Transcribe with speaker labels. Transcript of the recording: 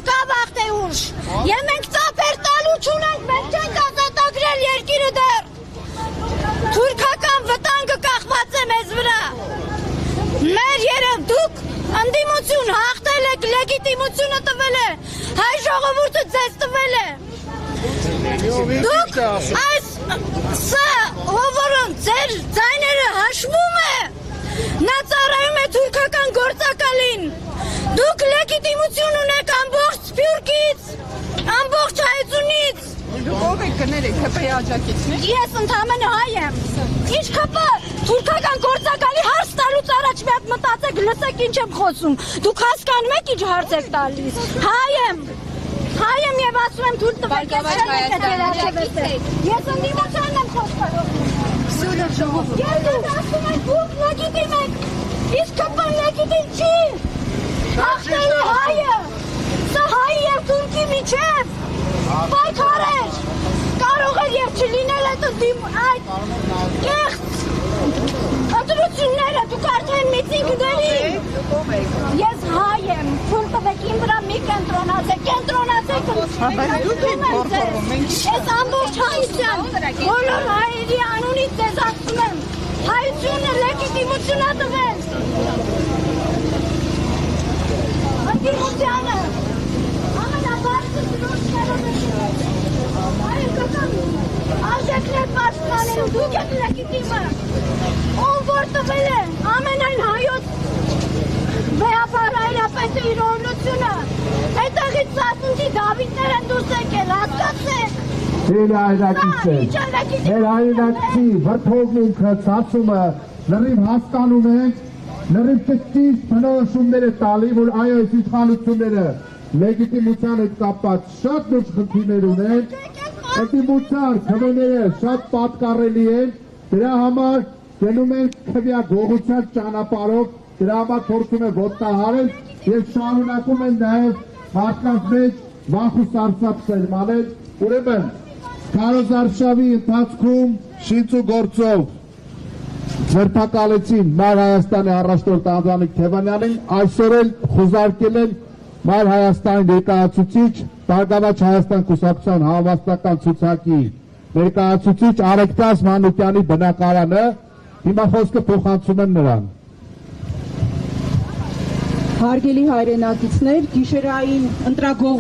Speaker 1: կա վաղտե ուշ։ Եվ մենք ծափեր տալու չունենք, մենք չենք ազատագրել երկիրը դեռ։ Թուրքական վտանգը կախված է մեզ վրա։ Մեր երև դուք ընդդիմություն հաղթել եք, լեգիտիմությունը տվել է, հայ ժողովուրդը ձեզ տվել է։ Դուք այս հովորում ձեր ձայները հաշվում է, նա ծառայում է թուրքական գործակալին։ Դուք լեգիտիմություն ունեք ամբողջ Սփյուռքից, ամբողջ Հայությունից։
Speaker 2: Դուք ով եք կներեք, ՀՊ-ի աջակիցն եք։
Speaker 1: Ես ընդամենը հայ եմ։ Ինչ ՀՊ թուրքական գործակալի հարց տալուց առաջ մի հատ մտածեք, լսեք ինչ եմ խոսում։ Դուք հասկանում եք ինչ հարց եք տալիս։ Հայ եմ եւ ասում եմ թույլ տվեք, ես չեմ եկել։ Ես ընդդիմության եմ խոսում։ Ես ասում եմ դուք լեգիտիմ եք, իսկ ՀՊ-ն լեգիտիմ չի։ Հաղթելու հայը, սա հայ եւ թուրքի միջև պայքարեր, կարող է եւ չլինել այդ կեղծ ընտրությունները, դուք արդեն միծինգների։ Ես հայ եմ, թույլ տվեք իմ վրա մի կենտրոնացեք, ես ամբողջ հայության, բոլոր հայերի անունից ձեզ ասում եմ, հայությունը լեգիտիմություն է տվել։ Ընդդիմությանը ամենաբարձր դրոշները արժեքներ պաշտպանելու դուք եք լեգիտիմը, ով որ տվել է ամենայն հայոց վեհապար հայրապետը իր օրհնությունը, այդտեղից սասունցի Դավիթներ են դուրս եկել, հասկացեք։
Speaker 3: Մեր հայրենակցի վրդովն ինքը ծածումը լրիվ հասկանում ենք, լրիվ ճիշտ բնորոշումներ է տալի, որ այո, այս իշխանությունները լեգիտիմության հետ կապված շատ լուրջ խնդիրներ ունեն, ընդդիմության քվեները շատ պատկառելի են, դրա համար գնում են քվեագողության ճանապարհով, դրա համար փորձում են ոտնահարել եւ շարունակում են նաեւ մարդկանց մեջ վախ ու սարսափ սերմանել, ուրեմն քարոզարշավի ընթացքում շինչ ու գործով ձերբակալեցին Մայր Հայաստանի առաջնորդ Անդրանիկ Թևանյանին, այսօր էլ խուզարկել են Մայր Հայաստանի ներկայացուցիչ, Բարգավաճ Հայաստան կուսակցության համավաստական ցուցակի ներկայացուցիչ Արեգտաս Մանուկյանի բնակարանը, հիմա խոսքը փոխանցում են նրան։
Speaker 2: Հարգելի հայրենակիցներ, գիշերային ընտրագող